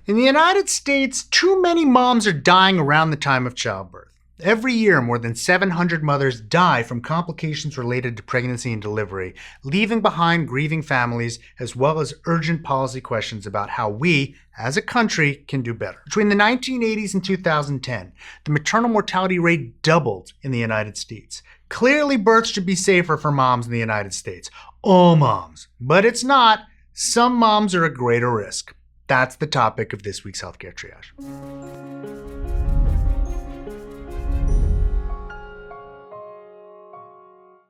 In the United States, too many moms are dying around the time of childbirth. Every year, more than 700 mothers die from complications related to pregnancy and delivery, leaving behind grieving families as well as urgent policy questions about how we, as a country, can do better. Between the 1980s and 2010, the maternal mortality rate doubled in the United States. Clearly, births should be safer for moms in the United States. All moms. But it's not. Some moms are at greater risk. That's the topic of this week's Healthcare Triage.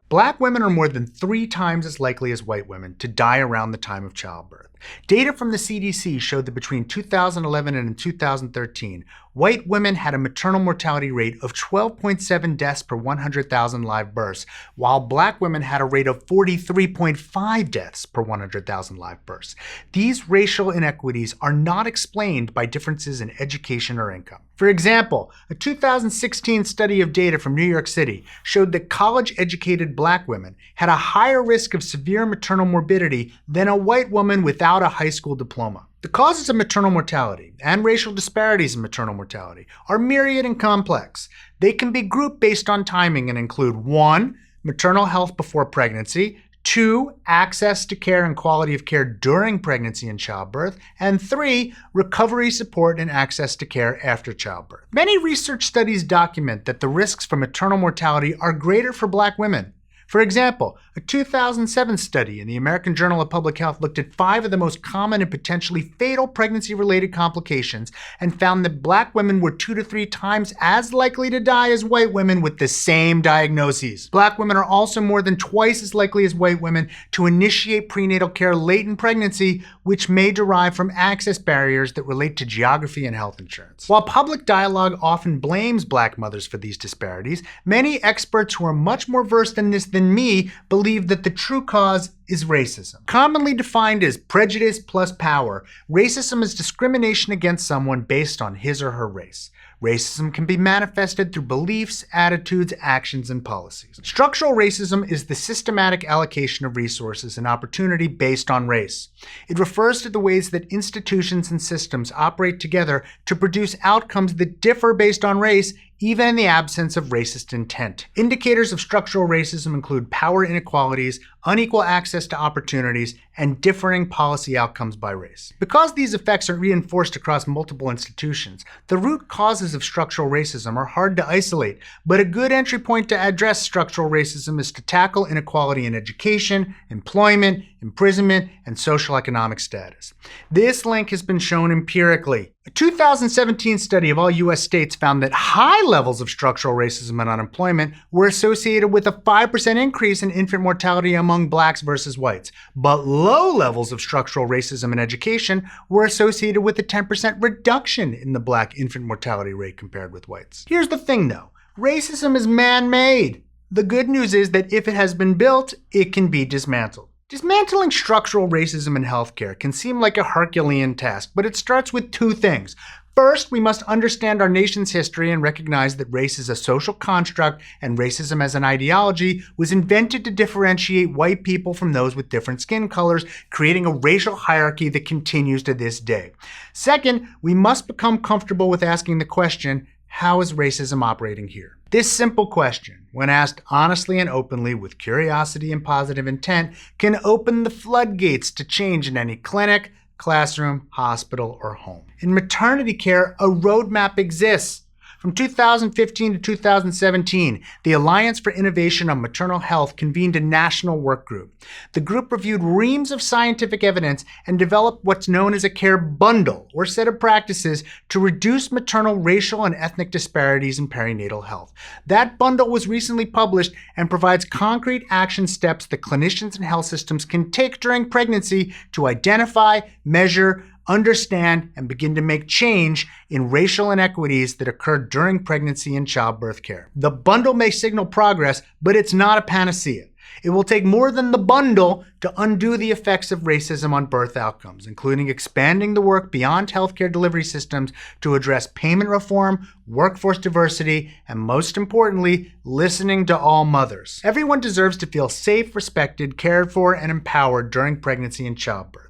Black women are more than 3 times as likely as white women to die around the time of childbirth. Data from the CDC showed that between 2011 and 2013, white women had a maternal mortality rate of 12.7 deaths per 100,000 live births, while black women had a rate of 43.5 deaths per 100,000 live births. These racial inequities are not explained by differences in education or income. For example, a 2016 study of data from New York City showed that college-educated black women had a higher risk of severe maternal morbidity than a white woman without a high school diploma. The causes of maternal mortality and racial disparities in maternal mortality are myriad and complex. They can be grouped based on timing and include 1. Maternal health before pregnancy, 2. Access to care and quality of care during pregnancy and childbirth, and 3. Recovery support and access to care after childbirth. Many research studies document that the risks for maternal mortality are greater for black women. For example, a 2007 study in the American Journal of Public Health looked at 5 of the most common and potentially fatal pregnancy-related complications and found that black women were 2 to 3 times as likely to die as white women with the same diagnoses. Black women are also more than twice as likely as white women to initiate prenatal care late in pregnancy, which may derive from access barriers that relate to geography and health insurance. While public dialogue often blames black mothers for these disparities, many experts who are much more versed in this than me believe that the true cause is racism. Commonly defined as prejudice plus power, racism is discrimination against someone based on his or her race. Racism can be manifested through beliefs, attitudes, actions, and policies. Structural racism is the systematic allocation of resources and opportunity based on race. It refers to the ways that institutions and systems operate together to produce outcomes that differ based on race, even in the absence of racist intent. Indicators of structural racism include power inequalities, unequal access to opportunities, and differing policy outcomes by race. Because these effects are reinforced across multiple institutions, the root causes of structural racism are hard to isolate, but a good entry point to address structural racism is to tackle inequality in education, employment, imprisonment, and social economic status. This link has been shown empirically. A 2017 study of all U.S. states found that high levels of structural racism and unemployment were associated with a 5% increase in infant mortality among blacks versus whites, but low levels of structural racism in education were associated with a 10% reduction in the black infant mortality rate compared with whites. Here's the thing though, racism is man-made. The good news is that if it has been built, it can be dismantled. Dismantling structural racism in healthcare can seem like a Herculean task, but it starts with 2 things. First, we must understand our nation's history and recognize that race is a social construct and racism as an ideology was invented to differentiate white people from those with different skin colors, creating a racial hierarchy that continues to this day. Second, we must become comfortable with asking the question, how is racism operating here? This simple question, when asked honestly and openly with curiosity and positive intent, can open the floodgates to change in any clinic, classroom, hospital, or home. In maternity care, a roadmap exists. From 2015 to 2017, the Alliance for Innovation on Maternal Health convened a national workgroup. The group reviewed reams of scientific evidence and developed what's known as a care bundle, or set of practices, to reduce maternal racial and ethnic disparities in perinatal health. That bundle was recently published and provides concrete action steps that clinicians and health systems can take during pregnancy to identify, measure, understand, and begin to make change in racial inequities that occur during pregnancy and childbirth care. The bundle may signal progress, but it's not a panacea. It will take more than the bundle to undo the effects of racism on birth outcomes, including expanding the work beyond healthcare delivery systems to address payment reform, workforce diversity, and most importantly, listening to all mothers. Everyone deserves to feel safe, respected, cared for, and empowered during pregnancy and childbirth.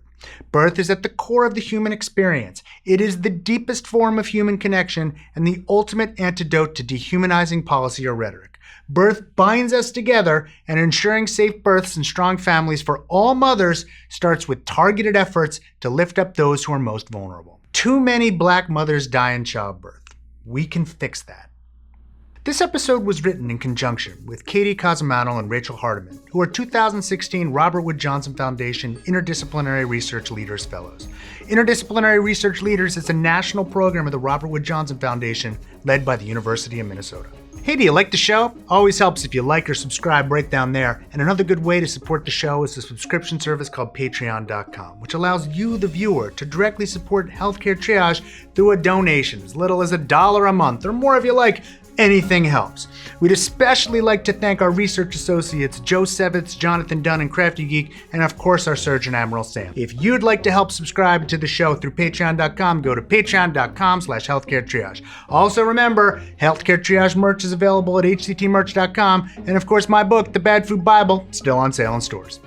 Birth is at the core of the human experience. It is the deepest form of human connection and the ultimate antidote to dehumanizing policy or rhetoric. Birth binds us together, and ensuring safe births and strong families for all mothers starts with targeted efforts to lift up those who are most vulnerable. Too many Black mothers die in childbirth. We can fix that. This episode was written in conjunction with Katy, Kozhimannil, and Rachel Hardeman, who are 2016 Robert Wood Johnson Foundation Interdisciplinary Research Leaders Fellows. Interdisciplinary Research Leaders is a national program of the Robert Wood Johnson Foundation led by the University of Minnesota. Hey, do you like the show? Always helps if you like or subscribe right down there. And another good way to support the show is a subscription service called patreon.com, which allows you, the viewer, to directly support Healthcare Triage through a donation, as little as $1 a month, or more if you like. Anything helps. We'd especially like to thank our research associates, Joe Sevitz, Jonathan Dunn, and Crafty Geek, and of course our Surgeon Admiral Sam. If you'd like to help subscribe to the show through patreon.com, go to patreon.com/healthcaretriage. Also remember, Healthcare Triage merch is available at hctmerch.com, and of course my book, The Bad Food Bible, still on sale in stores.